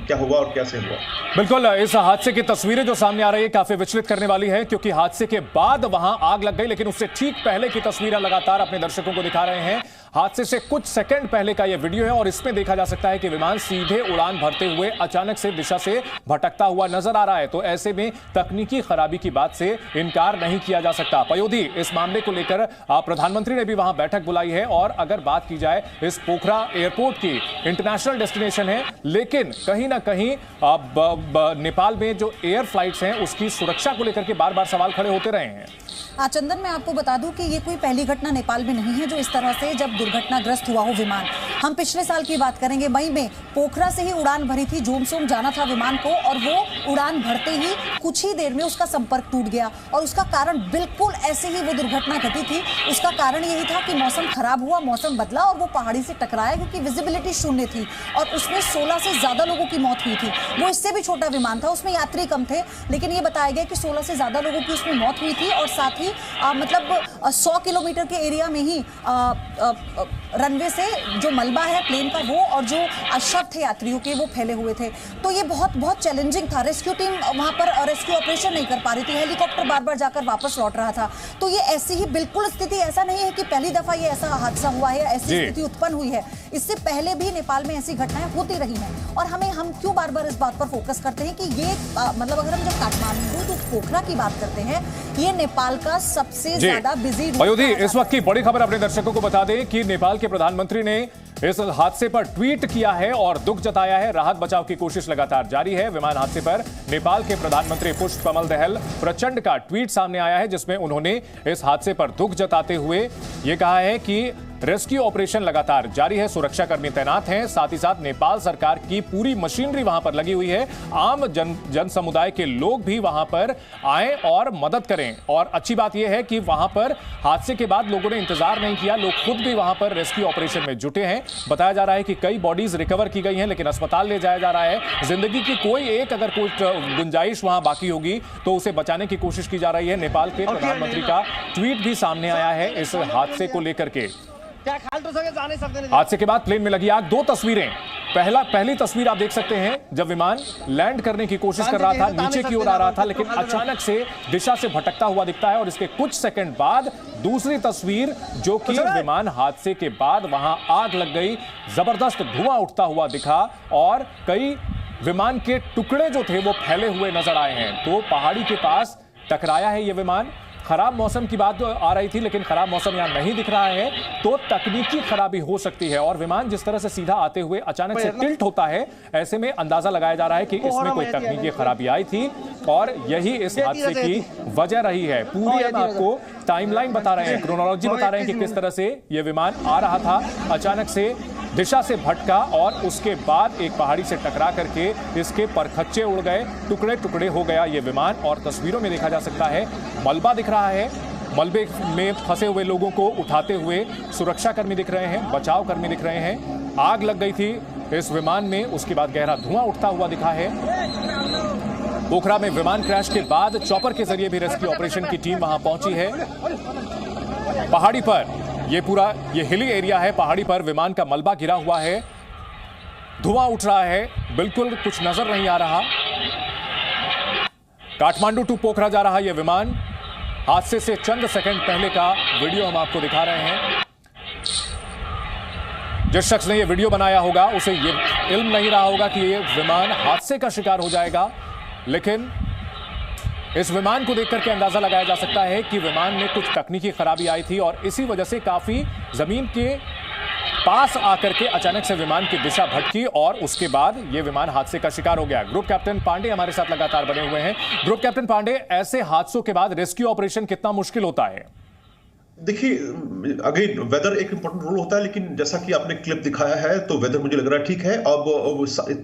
क्या हुआ और कैसे हुआ। बिल्कुल, इस हादसे की तस्वीरें जो सामने आ रही है काफी विचलित करने वाली है, क्योंकि हादसे के बाद वहां आग लग गई, लेकिन उससे ठीक पहले की तस्वीरें लगातार अपने दर्शकों को दिखा रहे हैं। हादसे से कुछ सेकंड पहले का यह वीडियो है और इसमें देखा जा सकता है कि विमान सीधे उड़ान भरते हुए अचानक से दिशा से भटकता हुआ नजर आ रहा है। तो ऐसे में तकनीकी खराबी की बात से इनकार नहीं किया जा सकता। पयोधी, इस मामले को लेकर प्रधानमंत्री ने भी वहां बैठक बुलाई है और अगर बात की जाए, इस पोखरा एयरपोर्ट की इंटरनेशनल डेस्टिनेशन है, लेकिन कहीं ना कहीं नेपाल में जो एयर फ्लाइट्स हैं उसकी सुरक्षा को लेकर के बार बार सवाल खड़े होते रहे हैं। चंदन, मैं आपको बता दूं कि ये कोई पहली घटना नेपाल में नहीं है जो इस तरह से जब दुर्घटनाग्रस्त हुआ हो विमान। हम पिछले साल की बात करेंगे, मई में पोखरा से ही उड़ान भरी थी, जोमसोम जाना था विमान को और वो उड़ान भरते ही कुछ ही देर में उसका संपर्क टूट गया और उसका कारण बिल्कुल ऐसे ही वो दुर्घटना घटी थी। उसका कारण यही था कि मौसम खराब हुआ, मौसम बदला और वो पहाड़ी से टकराया क्योंकि विजिबिलिटी शून्य थी और उसमें 16 से ज्यादा लोगों की मौत हुई थी। वो इससे भी छोटा विमान था, उसमें यात्री कम थे, लेकिन ये बताया गया कि 16 से ज्यादा लोगों की उसमें मौत हुई थी और साथ ही मतलब 100 किलोमीटर के एरिया में ही रनवे से जो मलबा है प्लेन का वो और जो शव थे यात्रियों के वो फैले हुए थे। तो ये बहुत चैलेंजिंग था। रेस्क्यू टीम वहां पर रेस्क्यू ऑपरेशन नहीं कर पा रही थी, हेलीकॉप्टर बार बार जाकर वापस लौट रहा था। तो ये ऐसी ही बिल्कुल स्थिति, ऐसा नहीं है कि पहली दफा ये ऐसा हादसा हुआ है, ऐसी स्थिति उत्पन्न हुई है। इससे पहले भी नेपाल में ऐसी घटनाएं होती रही हैं और हम क्यों बार बार इस बात पर फोकस करते हैं कि ये मतलब अगर हम जब काठमांडू तो पोखरा की बात करते हैं, ये नेपाल का सबसे ज्यादा बिजी। पयोधी, इस वक्त की बड़ी खबर अपने दर्शकों को बता दें कि नेपाल के प्रधानमंत्री ने इस हादसे पर ट्वीट किया है और दुख जताया है। राहत बचाव की कोशिश लगातार जारी है। विमान हादसे पर नेपाल के प्रधानमंत्री पुष्पकमल दहल प्रचंड का ट्वीट सामने आया है, जिसमें उन्होंने इस हादसे पर दुख जताते हुए यह कहा है कि रेस्क्यू ऑपरेशन लगातार जारी है, सुरक्षाकर्मी तैनात हैं, साथ ही साथ नेपाल सरकार की पूरी मशीनरी वहां पर लगी हुई है। आम जन समुदाय के लोग भी वहां पर आए और मदद करें। और अच्छी बात यह है कि वहां पर हादसे के बाद लोगों ने इंतजार नहीं किया, लोग खुद भी वहां पर रेस्क्यू ऑपरेशन में जुटे हैं। बताया जा रहा है कि कई बॉडीज रिकवर की गई हैं, लेकिन अस्पताल ले जाया जा रहा है। जिंदगी की कोई एक अगर कोई गुंजाइश वहां बाकी होगी तो उसे बचाने की कोशिश की जा रही है। नेपाल के प्रधानमंत्री का ट्वीट भी सामने आया है इस हादसे को लेकर के। हादसे के बाद प्लेन में लगी आग, दो तस्वीरें। पहली तस्वीर आप देख सकते हैं जब विमान लैंड करने की कोशिश कर रहा था, नीचे की ओर आ रहा था, लेकिन अचानक से दिशा से भटकता हुआ दिखता है। और इसके कुछ सेकंड बाद दूसरी तस्वीर, जो कि विमान हादसे के बाद वहां आग लग गई, जबरदस्त धुआं उठता हुआ दिखा और कई विमान के टुकड़े जो थे वो फैले हुए नजर आए हैं। तो पहाड़ी के पास टकराया है ये विमान। खराब मौसम की बात आ रही थी, लेकिन खराब मौसम यहां नहीं दिख रहा है, तो तकनीकी खराबी हो सकती है। और विमान जिस तरह से सीधा आते हुए अचानक से टिल्ट होता है, ऐसे में अंदाजा लगाया जा रहा है कि इसमें कोई तकनीकी खराबी आई थी और यही इस हादसे की वजह रही है। पूरी हम आपको टाइमलाइन बता रहे हैं, क्रोनोलॉजी बता रहे हैं कि किस तरह से यह विमान आ रहा था, अचानक से दिशा से भटका और उसके बाद एक पहाड़ी से टकरा करके इसके परखच्चे उड़ गए, टुकड़े टुकड़े हो गया ये विमान। और तस्वीरों में देखा जा सकता है मलबा दिख रहा है, मलबे में फंसे हुए लोगों को उठाते हुए सुरक्षाकर्मी दिख रहे हैं, बचाव कर्मी दिख रहे हैं। आग लग गई थी इस विमान में, उसके बाद गहरा धुआं उठता हुआ दिखा है। पोखरा में विमान क्रैश के बाद चॉपर के जरिए भी रेस्क्यू ऑपरेशन की टीम वहां पहुंची है। पहाड़ी पर ये हिली एरिया है, पहाड़ी पर विमान का मलबा गिरा हुआ है, धुआं उठ रहा है, बिल्कुल कुछ नजर नहीं आ रहा। काठमांडू टू पोखरा जा रहा यह विमान, हादसे से चंद सेकंड पहले का वीडियो हम आपको दिखा रहे हैं। जिस शख्स ने यह वीडियो बनाया होगा उसे यह इल्म नहीं रहा होगा कि यह विमान हादसे का शिकार हो जाएगा, लेकिन इस विमान को देखकर के अंदाजा लगाया जा सकता है कि विमान में कुछ तकनीकी खराबी आई थी और इसी वजह से काफी जमीन के पास आकर के अचानक से विमान की दिशा भटकी और उसके बाद यह विमान हादसे का शिकार हो गया। ग्रुप कैप्टन पांडे हमारे साथ लगातार बने हुए हैं। ग्रुप कैप्टन पांडे, ऐसे हादसों के बाद रेस्क्यू ऑपरेशन कितना मुश्किल होता है? देखिए, अगेन वेदर एक इंपॉर्टेंट रोल होता है, लेकिन जैसा कि आपने क्लिप दिखाया है तो वेदर मुझे लग रहा है ठीक है। अब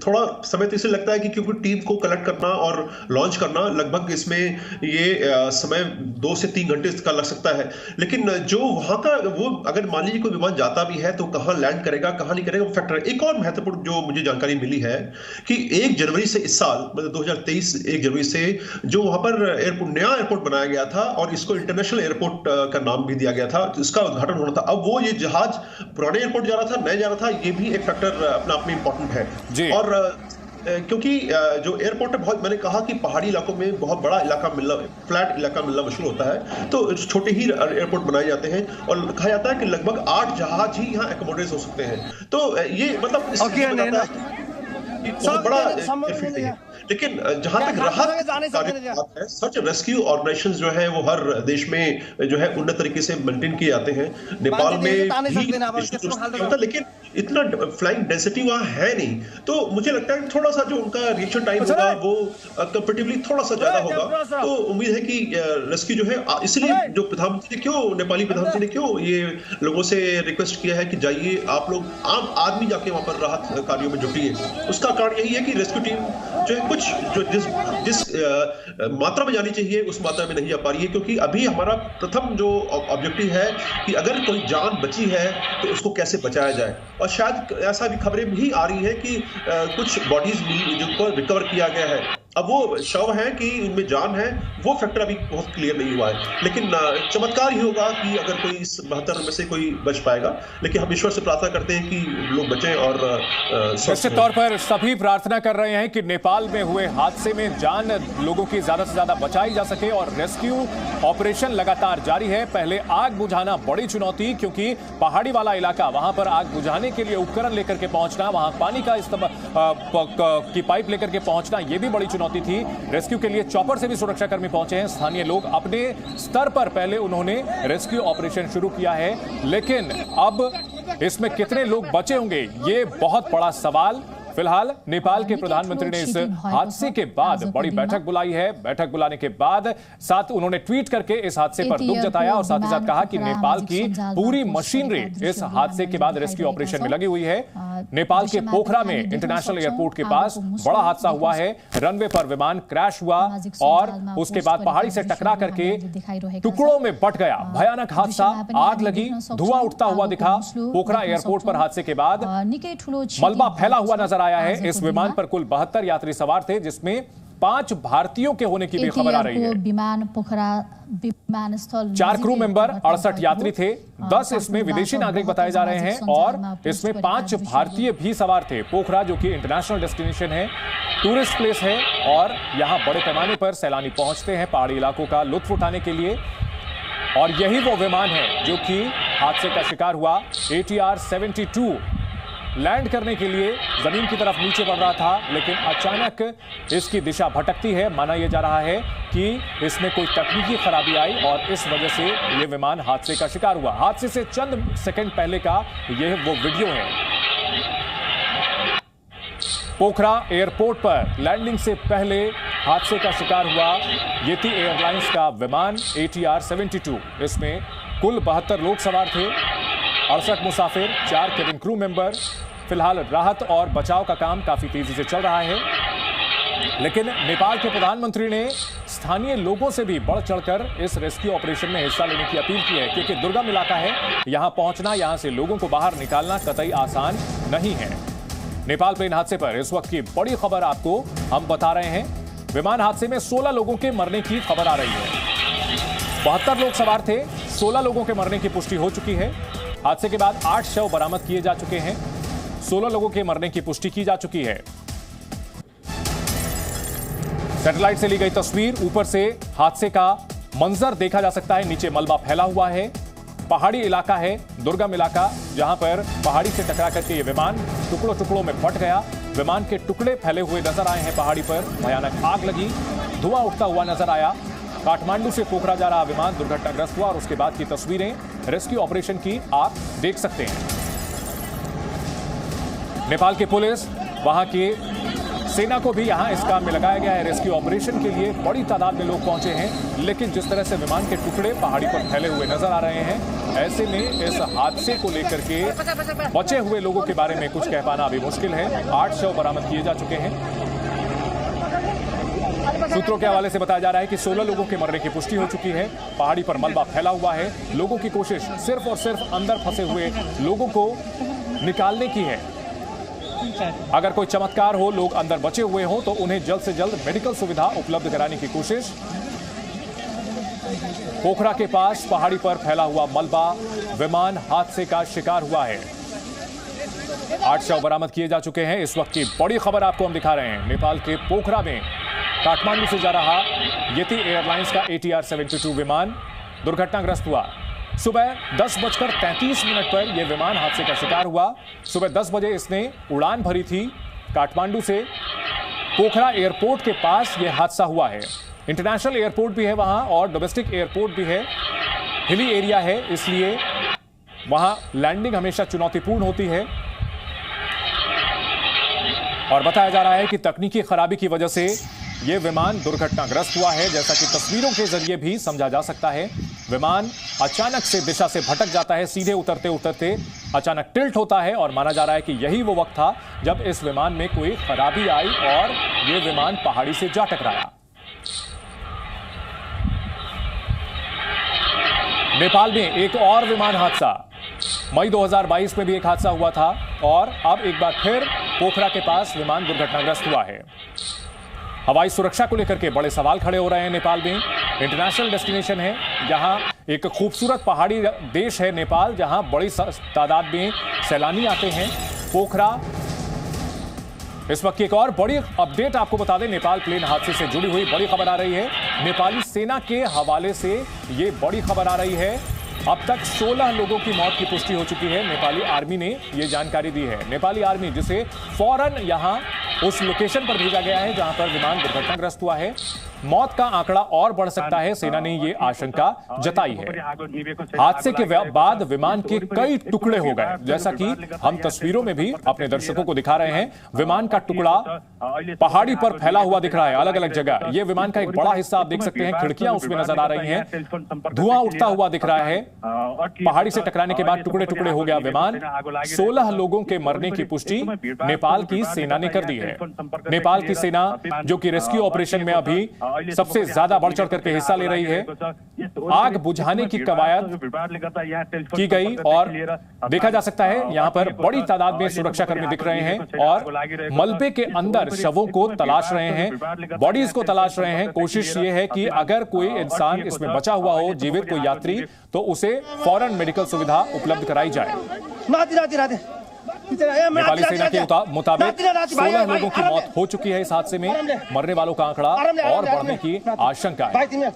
थोड़ा समय तो इसे लगता है कि क्योंकि टीम को कलेक्ट करना और लॉन्च करना लगभग इसमें ये समय 2 से 3 घंटे का लग सकता है। लेकिन जो वहां का वो अगर मान लीजिए कोई विमान जाता भी है तो कहां लैंड करेगा कहां नहीं करेगा वो फैक्टर है। एक और महत्वपूर्ण जो मुझे जानकारी मिली है कि 1 जनवरी से इस साल मतलब 2023 1 जनवरी से जो वहां पर नया एयरपोर्ट बनाया गया था और इसको इंटरनेशनल एयरपोर्ट का नाम भी दिया गया था, इसका उद्घाटन होना था। अब वो ये जहाज पुराने एयरपोर्ट जा रहा था, नया जा रहा था, ये भी एक फैक्टर अपने आप में इंपॉर्टेंट है। और क्योंकि जो एयरपोर्ट है बहुत, मैंने कहा कि पहाड़ी इलाकों में बहुत बड़ा इलाका मिलना, फ्लैट इलाका मिलना मुश्किल होता है, तो छोटे ही एयरपोर्ट बनाए जाते हैं और कहा जाता है कि लगभग 8 जहाज ही यहाँ एकोमोडेट हो सकते हैं। तो ये मतलब बहुत बड़ा एयरफील्ड है। लेकिन जहां तक राहत सर्च रेस्क्यू ऑर्गेनाइजेशंस जो है वो हर देश में जो है उन्नत तरीके से मेंटेन किए जाते हैं। नेपाल में भी होता, लेकिन इतना फ्लाइंग डेंसिटी वहां है नहीं, तो मुझे लगता है थोड़ा सा जो उनका रिएक्शन टाइम होगा वो कंपैरेटिवली थोड़ा सा ज्यादा होगा। तो उम्मीद है कि रेस्क्यू जो है, इसलिए जो प्रधानमंत्री ने क्यों, नेपाली प्रधानमंत्री ने क्यों ये लोगों से रिक्वेस्ट किया है कि जाइए आप लोग, आम आदमी जाके वहां पर राहत कार्यों में जुटिए, उसका कारण यही है कि रेस्क्यू टीम जो है कुछ जो जिस मात्रा में जानी चाहिए उस मात्रा में नहीं जा पा रही है। क्योंकि अभी हमारा प्रथम जो ऑब्जेक्टिव है कि अगर कोई जान बची है तो उसको कैसे बचाया जाए। और शायद ऐसा भी खबरें भी आ रही है कि कुछ बॉडीज जिनको रिकवर किया गया है, अब वो शव है कि उनमें जान है, वो फैक्टर अभी बहुत क्लियर नहीं हुआ है। लेकिन चमत्कार ही होगा कि अगर कोई इस 72 में से कोई बच पाएगा, लेकिन हम ईश्वर से प्रार्थना करते हैं कि लोग बचें। और निश्चित तौर पर सभी प्रार्थना कर रहे हैं कि नेपाल में हुए हादसे में जान लोगों की ज्यादा से ज्यादा बचाई जा सके और रेस्क्यू ऑपरेशन लगातार जारी है। पहले आग बुझाना बड़ी चुनौती, क्योंकि पहाड़ी वाला इलाका, वहां पर आग बुझाने के लिए उपकरण लेकर के पहुंचना, वहां पानी का की पाइप लेकर के पहुंचना, यह भी बड़ी चुनौती थी। रेस्क्यू के लिए चॉपर से भी सुरक्षाकर्मी पहुंचे हैं। स्थानीय लोग अपने स्तर पर पहले उन्होंने रेस्क्यू ऑपरेशन शुरू किया है, लेकिन अब इसमें कितने लोग बचे होंगे ये बहुत बड़ा सवाल। फिलहाल नेपाल के प्रधानमंत्री ने इस हादसे के बाद बड़ी बैठक बुलाई है। बैठक बुलाने के बाद साथ उन्होंने ट्वीट करके इस हादसे पर दुख जताया और साथ ही साथ कहा कि नेपाल की पूरी मशीनरी इस हादसे के बाद रेस्क्यू ऑपरेशन में लगी हुई है। नेपाल के पोखरा में इंटरनेशनल एयरपोर्ट के पास बड़ा हादसा हुआ है। रनवे पर विमान क्रैश हुआ और उसके बाद पहाड़ी से टकरा करके टुकड़ों में बट गया। भयानक हादसा, आग लगी, धुआं उठता हुआ दिखा। पोखरा एयरपोर्ट पर हादसे के बाद मलबा फैला हुआ नजर आया है। इस विमान पर कुल 72 यात्री सवार थे, जिसमें 5 भारतीयों के होने की भी खबर आ रही है। 4 क्रू मेंबर, 68 यात्री थे, 10 इसमें विदेशी नागरिक बताए जा रहे हैं और इसमें 5 भारतीय भी सवार थे। पोखरा जो कि इंटरनेशनल डेस्टिनेशन है, टूरिस्ट प्लेस है और यहां बड़े पैमाने पर सैलानी पहुंचते हैं पहाड़ी इलाकों का लुत्फ उठाने के लिए। और यही वो विमान है जो कि हादसे का शिकार हुआ। ATR 72 लैंड करने के लिए जमीन की तरफ नीचे बढ़ रहा था, लेकिन अचानक इसकी दिशा भटकती है। माना यह जा रहा है कि इसमें कोई तकनीकी खराबी आई और इस वजह से यह विमान हादसे का शिकार हुआ। हादसे से चंद सेकंड पहले का यह वो वीडियो है। पोखरा एयरपोर्ट पर लैंडिंग से पहले हादसे का शिकार हुआ येती एयरलाइंस का विमान ATR 72। इसमें कुल 72 लोग सवार थे, 68 मुसाफिर, 4 केबिन क्रू मेंबर। फिलहाल राहत और बचाव का काम काफी तेजी से चल रहा है, लेकिन नेपाल के प्रधानमंत्री ने स्थानीय लोगों से भी बढ़ चढ़कर इस रेस्क्यू ऑपरेशन में हिस्सा लेने की अपील की है, क्योंकि दुर्गम इलाका है। यहां पहुंचना, यहां से लोगों को बाहर निकालना कतई आसान नहीं है। नेपाल प्लेन हादसे पर इस वक्त की बड़ी खबर आपको हम बता रहे हैं। विमान हादसे में 16 लोगों के मरने की खबर आ रही है। 72 लोग सवार थे, 16 लोगों के मरने की पुष्टि हो चुकी है। हादसे के बाद 8 शव बरामद किए जा चुके हैं, 16 लोगों के मरने की पुष्टि की जा चुकी है। सैटेलाइट से ली गई तस्वीर, ऊपर से हादसे का मंजर देखा जा सकता है। नीचे मलबा फैला हुआ है, पहाड़ी इलाका है, दुर्गम इलाका, जहां पर पहाड़ी से टकरा करके ये विमान टुकड़ों टुकड़ों में फट गया। विमान के टुकड़े फैले हुए नजर आए हैं पहाड़ी पर। भयानक आग लगी, धुआं उठता हुआ नजर आया। काठमांडू से पोखरा जा रहा विमान दुर्घटनाग्रस्त हुआ और उसके बाद की तस्वीरें रेस्क्यू ऑपरेशन की आप देख सकते हैं। नेपाल की पुलिस, वहां की सेना को भी यहां इस काम में लगाया गया है। रेस्क्यू ऑपरेशन के लिए बड़ी तादाद में लोग पहुंचे हैं, लेकिन जिस तरह से विमान के टुकड़े पहाड़ी पर फैले हुए नजर आ रहे हैं, ऐसे में इस हादसे को लेकर के बचे हुए लोगों के बारे में कुछ कह पाना अभी मुश्किल है। 8 शव बरामद किए जा चुके हैं। सूत्रों के हवाले से बताया जा रहा है कि 16 लोगों के मरने की पुष्टि हो चुकी है। पहाड़ी पर मलबा फैला हुआ है। लोगों की कोशिश सिर्फ और सिर्फ अंदर फंसे हुए लोगों को निकालने की है। अगर कोई चमत्कार हो, लोग अंदर बचे हुए हों, तो उन्हें जल्द से जल्द मेडिकल सुविधा उपलब्ध कराने की कोशिश। पोखरा के पास पहाड़ी पर फैला हुआ मलबा विमान हादसे का शिकार हुआ है। 8 शव बरामद किए जा चुके हैं। इस वक्त की बड़ी खबर आपको हम दिखा रहे हैं। नेपाल के पोखरा में काठमांडू से जा रहा येती एयरलाइंस का ATR 72 विमान दुर्घटनाग्रस्त हुआ। सुबह 10:33 पर यह विमान हादसे का शिकार हुआ। सुबह 10 बजे इसने उड़ान भरी थी काठमांडू से। पोखरा एयरपोर्ट के पास यह हादसा हुआ है। इंटरनेशनल एयरपोर्ट भी है वहां और डोमेस्टिक एयरपोर्ट भी है। हिली एरिया है, इसलिए वहां लैंडिंग हमेशा चुनौतीपूर्ण होती है। और बताया जा रहा है कि तकनीकी खराबी की वजह से यह विमान दुर्घटनाग्रस्त हुआ है। जैसा कि तस्वीरों के जरिए भी समझा जा सकता है, विमान अचानक से दिशा से भटक जाता है। सीधे उतरते उतरते अचानक टिल्ट होता है और माना जा रहा है कि यही वो वक्त था जब इस विमान में कोई खराबी आई और यह विमान पहाड़ी से जा टकराया। नेपाल में एक और विमान हादसा, मई 2022 में भी एक हादसा हुआ था और अब एक बार फिर पोखरा के पास विमान दुर्घटनाग्रस्त हुआ है। हवाई सुरक्षा को लेकर के बड़े सवाल खड़े हो रहे हैं। नेपाल में इंटरनेशनल डेस्टिनेशन है, जहां एक खूबसूरत पहाड़ी देश है नेपाल, जहां बड़ी तादाद में सैलानी आते हैं। पोखरा इस वक्त की एक और बड़ी अपडेट आपको बता दें, नेपाल प्लेन हादसे से जुड़ी हुई बड़ी खबर आ रही है। नेपाली सेना के हवाले से ये बड़ी खबर आ रही है। अब तक 16 लोगों की मौत की पुष्टि हो चुकी है। नेपाली आर्मी ने यह जानकारी दी है। नेपाली आर्मी, जिसे फौरन यहां उस लोकेशन पर भेजा गया है जहां पर विमान दुर्घटनाग्रस्त हुआ है। मौत का आंकड़ा और बढ़ सकता है, सेना ने ये आशंका जताई है। हादसे के बाद विमान के कई टुकड़े हो गए, जैसा कि हम तस्वीरों में भी अपने दर्शकों को दिखा रहे हैं। विमान का टुकड़ा पहाड़ी पर फैला हुआ दिख रहा है अलग अलग जगह। यह विमान का एक बड़ा हिस्सा आप देख सकते हैं, खिड़कियां उसमें नजर आ रही हैं, धुआं उठता हुआ दिख रहा है। पहाड़ी से टकराने के बाद टुकड़े टुकड़े हो गया विमान। 16 लोगों के मरने की पुष्टि नेपाल की सेना ने कर दी है। नेपाल की सेना जो कि रेस्क्यू ऑपरेशन में अभी सबसे ज्यादा बढ़ चढ़ करके हिस्सा ले रही है। आग बुझाने की कवायद की गई और देखा जा सकता है यहां पर बड़ी तादाद में सुरक्षाकर्मी दिख रहे हैं और मलबे के अंदर शवों को तलाश रहे हैं, बॉडीज को तलाश रहे हैं। कोशिश ये है कि अगर कोई इंसान इसमें बचा हुआ हो, जीवित कोई यात्री, तो उसे फौरन मेडिकल सुविधा उपलब्ध कराई जाए। नेपाली सेना के मुताबिक 16 लोगों की मौत हो चुकी है इस हादसे में। मरने वालों का आंकड़ा और बढ़ने की आशंका है।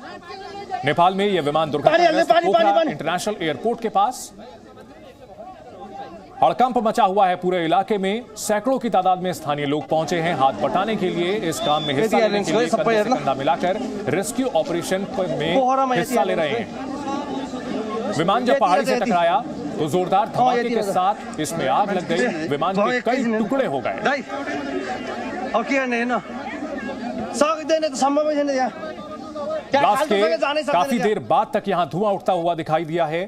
नेपाल में यह विमान दुर्घटनाग्रस्त पोखरा इंटरनेशनल एयरपोर्ट के पास। हड़कंप मचा हुआ है पूरे इलाके में। सैकड़ों की तादाद में स्थानीय लोग पहुंचे हैं हाथ बटाने के लिए, इस काम में हिस्सा लेने के लिए कंधे से कंधा मिलाकर रेस्क्यू ऑपरेशन में हिस्सा ले रहे हैं। विमान जब पहाड़ी से टकराया तो जोरदार धमाके के साथ इसमें आग लग गई। विमान के कई टुकड़े हो गए। ब्लास्ट के काफी देर बाद तक यहां धुआं उठता हुआ दिखाई दिया है।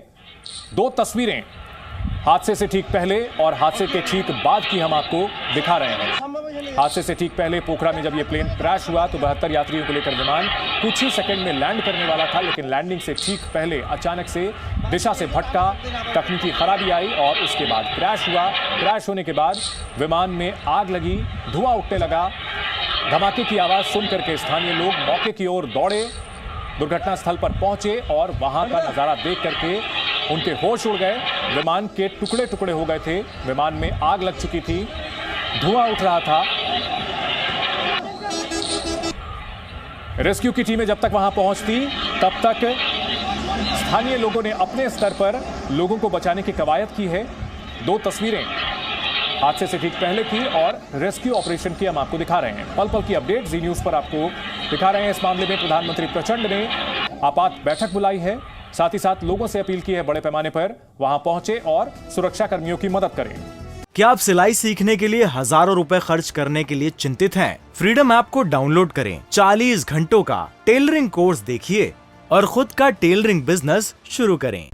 दो तस्वीरें हादसे से ठीक पहले और हादसे के ठीक बाद की हम आपको दिखा रहे हैं। हादसे से ठीक पहले पोखरा में जब यह प्लेन क्रैश हुआ तो 72 यात्रियों को लेकर विमान कुछ ही सेकंड में लैंड करने वाला था, लेकिन लैंडिंग से ठीक पहले अचानक से दिशा से भटका, तकनीकी खराबी आई और उसके बाद क्रैश हुआ। क्रैश होने के बाद विमान में आग लगी, धुआं उठने लगा। धमाके की आवाज सुन करके स्थानीय लोग मौके की ओर दौड़े, दुर्घटना स्थल पर पहुंचे और वहां का नजारा देख करके उनके होश उड़ गए। विमान के टुकड़े टुकड़े हो गए थे, विमान में आग लग चुकी थी, धुआं उठ रहा था। रेस्क्यू की टीमें जब तक वहां पहुंचती तब तक स्थानीय लोगों ने अपने स्तर पर लोगों को बचाने की कवायद की है। दो तस्वीरें हादसे से ठीक पहले की और रेस्क्यू ऑपरेशन की हम आपको दिखा रहे हैं। पल पल की अपडेट जी न्यूज पर आपको दिखा रहे हैं। इस मामले में प्रधानमंत्री प्रचंड ने आपात बैठक बुलाई है, साथ ही साथ लोगों से अपील की है बड़े पैमाने पर वहां पहुंचे और सुरक्षा कर्मियों की मदद करें। क्या आप सिलाई सीखने के लिए हजारों रुपए खर्च करने के लिए चिंतित हैं? फ्रीडम ऐप को डाउनलोड करें, 40 घंटों का टेलरिंग कोर्स देखिए और खुद का टेलरिंग बिजनेस शुरू करें।